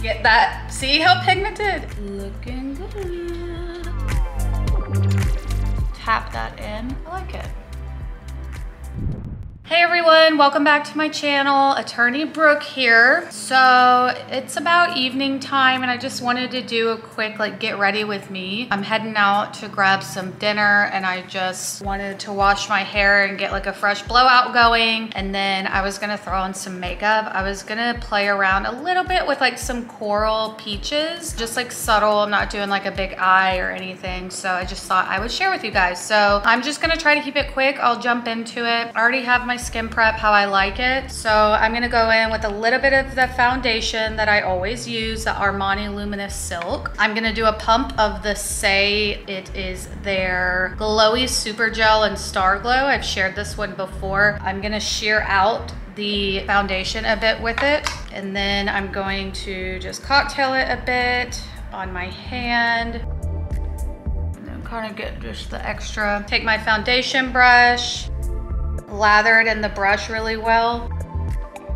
Get that. See how pigmented? Looking good. Tap that in. I like it. Hey everyone, welcome back to my channel. Attorneybrooke here. So it's about evening time and I just wanted to do a quick get ready with me. I'm heading out to grab some dinner and I just wanted to wash my hair and get a fresh blowout going. And then I was gonna throw on some makeup. I was gonna play around a little bit with some coral peaches, just subtle. I'm not doing a big eye or anything. So I just thought I would share with you guys. So I'm just gonna try to keep it quick. I'll jump into it. I already have my skin prep how I like it. So I'm gonna go in with a little bit of the foundation that I always use, the Armani Luminous Silk. I'm gonna do a pump of the Saie. It is their Glowy Super Gel and Star Glow. I've shared this one before. I'm gonna sheer out the foundation a bit with it. And then I'm going to just cocktail it a bit on my hand. And then kind of get just the extra. Take my foundation brush, lather it in the brush really well,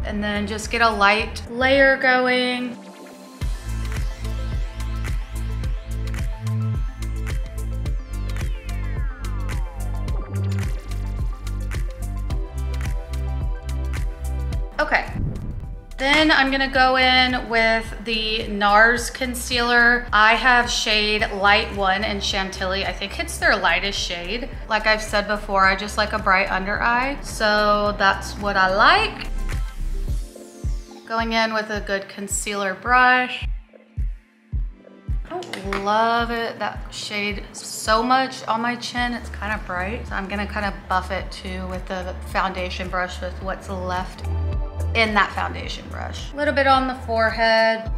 and then just get a light layer going. Okay. Then I'm gonna go in with the NARS concealer. I have shade Light 1 in Chantilly. I think it's their lightest shade. Like I've said before, I just like a bright under eye. So that's what I like. Going in with a good concealer brush. I love it, that shade so much on my chin. It's kind of bright. So I'm gonna kind of buff it too with the foundation brush with what's left in that foundation brush. A little bit on the forehead,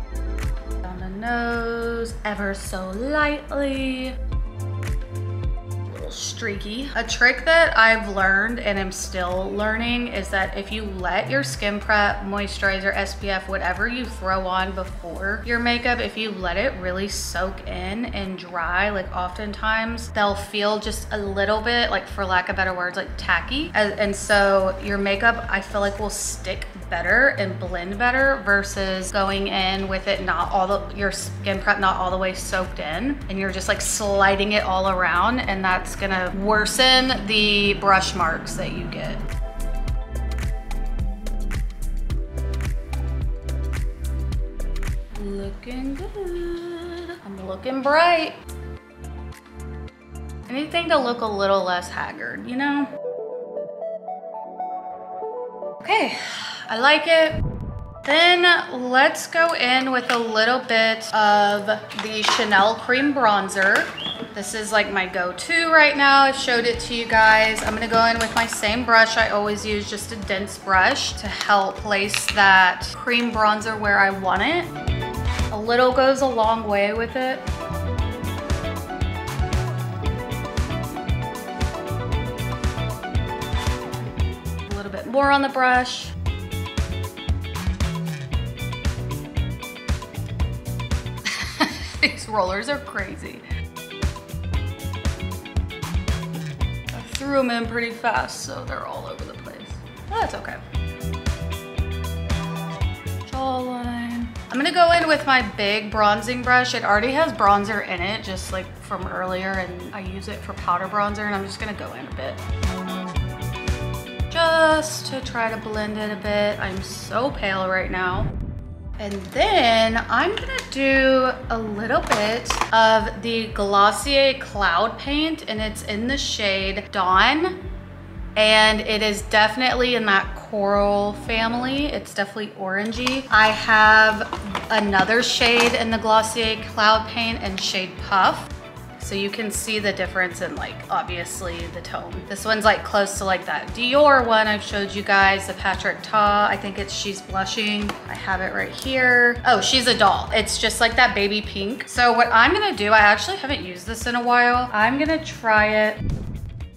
on the nose, ever so lightly. A little streaky. A trick that I've learned and am still learning is that if you let your skin prep, moisturizer, SPF, whatever you throw on before your makeup, if you let it really soak in and dry, oftentimes they'll feel just a little bit, for lack of better words, tacky. And so your makeup, I feel will stick better and blend better versus going in with it your skin prep not all the way soaked in and you're just sliding it all around, and that's gonna worsen the brush marks that you get. Looking good. I'm looking bright. Anything to look a little less haggard, you know? Okay. I like it. Then let's go in with a little bit of the Chanel Cream Bronzer. This is my go-to right now. I've showed it to you guys. I'm gonna go in with my same brush I always use, just a dense brush to help place that cream bronzer where I want it. A little goes a long way with it. A little bit more on the brush. These rollers are crazy. I threw them in pretty fast, so they're all over the place. Oh, that's okay. Jawline. I'm gonna go in with my big bronzing brush. It already has bronzer in it, just from earlier, and I use it for powder bronzer, and I'm just gonna go in a bit. Just to try to blend it a bit. I'm so pale right now. And then I'm gonna do a little bit of the Glossier Cloud Paint, and it's in the shade Dawn. And it is definitely in that coral family. It's definitely orangey. I have another shade in the Glossier Cloud Paint in shade Puff. So you can see the difference in obviously the tone. This one's close to that Dior one I've showed you guys, the Patrick Ta. I think it's She's Blushing. I have it right here. Oh, She's a Doll. It's just that baby pink. So what I'm gonna do, I actually haven't used this in a while. I'm gonna try it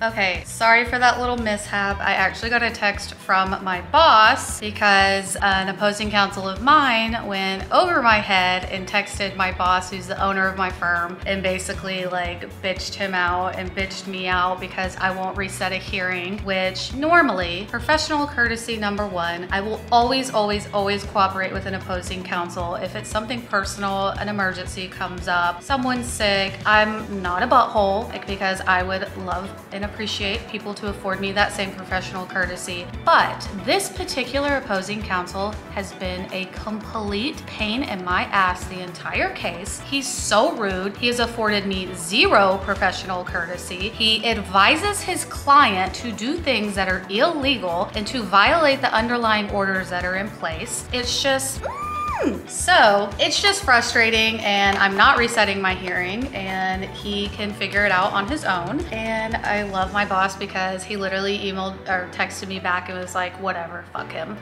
Okay, sorry for that little mishap. I actually got a text from my boss because an opposing counsel of mine went over my head and texted my boss, who's the owner of my firm, and basically like bitched him out and bitched me out because I won't reset a hearing, which normally, professional courtesy number one, I will always cooperate with an opposing counsel. If it's something personal, an emergency comes up, someone's sick, I'm not a butthole, like, because I would love and appreciate people to afford me that same professional courtesy. But this particular opposing counsel has been a complete pain in my ass the entire case. He's so rude. He has afforded me zero professional courtesy. He advises his client to do things that are illegal and to violate the underlying orders that are in place. It's just so it's just frustrating, and I'm not resetting my hearing, and he can figure it out on his own. And I love my boss because he literally emailed or texted me back and was like, whatever, fuck him.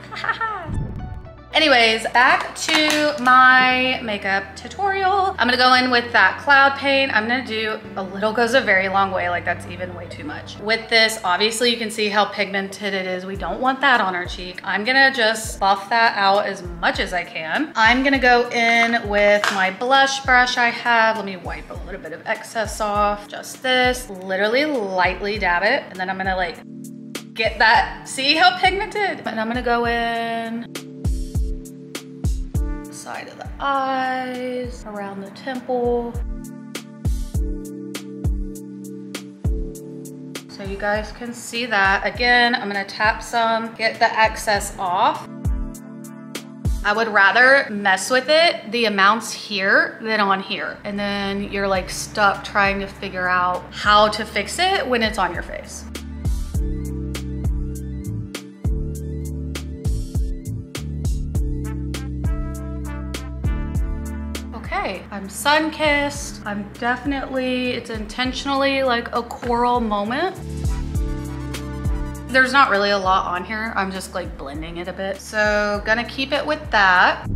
Anyways, back to my makeup tutorial. I'm gonna go in with that cloud paint. I'm gonna do a little goes a very long way, like that's even way too much. With this, obviously you can see how pigmented it is. We don't want that on our cheek. I'm gonna just buff that out as much as I can. I'm gonna go in with my blush brush I have. Let me wipe a little bit of excess off. Just this, literally lightly dab it. And then I'm gonna like get that, see how pigmented? And I'm gonna go in side of the eyes, around the temple. So you guys can see that. Again, I'm gonna tap some, get the excess off. I would rather mess with it, the amounts here, than on here. And then you're like stuck trying to figure out how to fix it when it's on your face. Okay, I'm sun-kissed. I'm definitely, it's intentionally like a coral moment. There's not really a lot on here. I'm just like blending it a bit. So gonna keep it with that.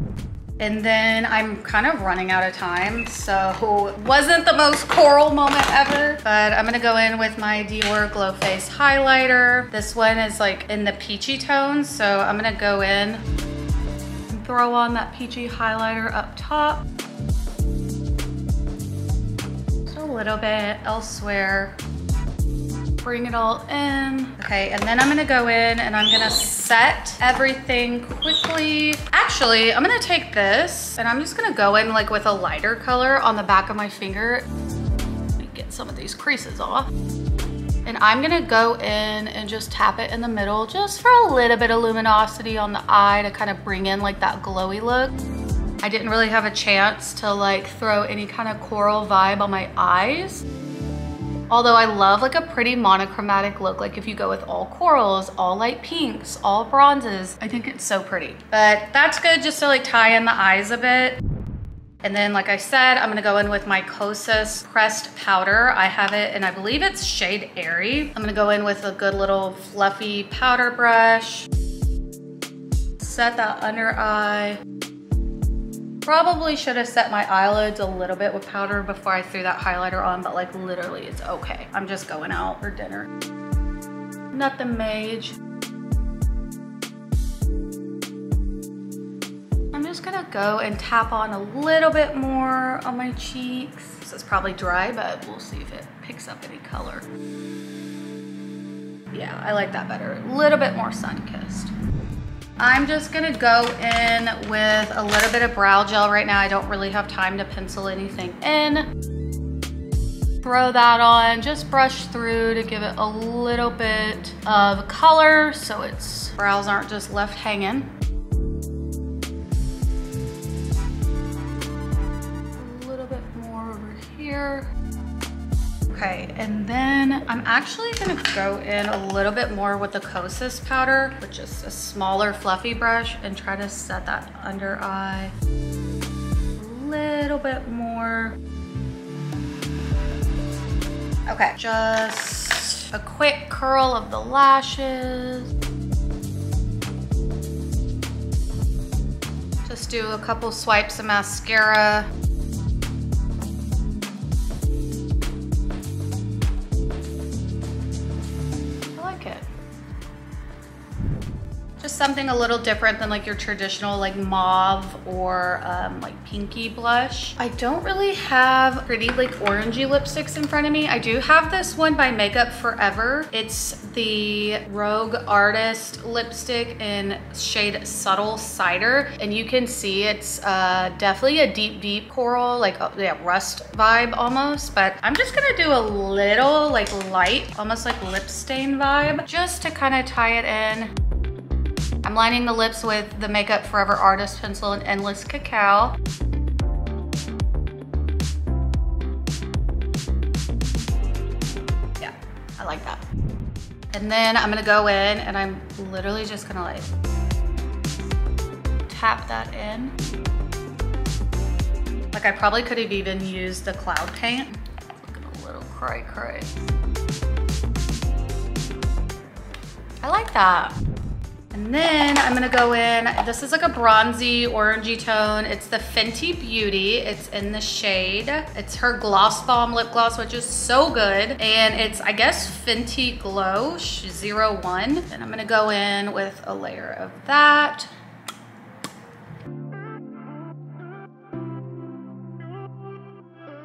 And then I'm kind of running out of time, so it wasn't the most coral moment ever, but I'm gonna go in with my Dior Glow Face highlighter. This one is like in the peachy tones, so I'm gonna go in and throw on that peachy highlighter up top. A little bit elsewhere, bring it all in. Okay, and then I'm gonna go in and I'm gonna set everything quickly. Actually, I'm gonna take this and I'm just gonna go in like with a lighter color on the back of my finger. Let me get some of these creases off. And I'm gonna go in and just tap it in the middle just for a little bit of luminosity on the eye to kind of bring in like that glowy look. I didn't really have a chance to like throw any kind of coral vibe on my eyes. Although I love like a pretty monochromatic look, like if you go with all corals, all light pinks, all bronzes, I think it's so pretty. But that's good just to like tie in the eyes a bit. And then like I said, I'm gonna go in with my Kosas pressed powder. I have it and I believe it's shade Airy. I'm gonna go in with a good little fluffy powder brush. Set that under eye. Probably should have set my eyelids a little bit with powder before I threw that highlighter on, but like literally it's okay. I'm just going out for dinner. Nothing major. I'm just gonna go and tap on a little bit more on my cheeks. This is probably dry, but we'll see if it picks up any color. Yeah, I like that better. A little bit more sun-kissed. I'm just gonna go in with a little bit of brow gel right now. I don't really have time to pencil anything in. Throw that on, just brush through to give it a little bit of color so its brows aren't just left hanging. A little bit more over here. Okay, and then I'm actually gonna go in a little bit more with the Kosas powder, with just a smaller fluffy brush, and try to set that under eye a little bit more. Okay, just a quick curl of the lashes. Just do a couple swipes of mascara. something a little different than like your traditional like mauve or like pinky blush. I don't really have pretty like orangey lipsticks in front of me. I do have this one by Makeup Forever. It's the Rogue Artist lipstick in shade Subtle Cider. And you can see it's definitely a deep coral, like yeah, rust vibe almost. But I'm just gonna do a little like light, almost like lip stain vibe, just to kind of tie it in. I'm lining the lips with the Makeup Forever Artist Pencil in Endless Cacao. Yeah, I like that. And then I'm gonna go in and I'm literally just gonna like tap that in. Like I probably could have even used the Cloud Paint. Looking a little cray. I like that. And then I'm gonna go in, this is like a bronzy, orangey tone. It's the Fenty Beauty. It's in the shade. It's her Gloss Bomb lip gloss, which is so good. And it's, I guess, Fenty Glow 01. And I'm gonna go in with a layer of that.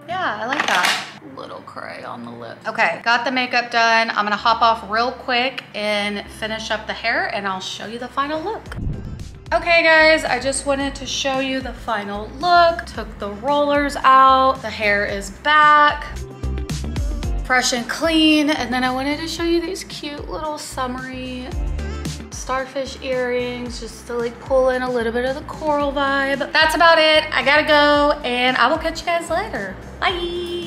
Yeah, I like that. Little cray on the lip. Okay, got the makeup done. I'm gonna hop off real quick and finish up the hair and I'll show you the final look. Okay guys, I just wanted to show you the final look. Took the rollers out. The hair is back. Fresh and clean. And then I wanted to show you these cute little summery starfish earrings just to like pull in a little bit of the coral vibe. That's about it. I gotta go and I will catch you guys later. Bye.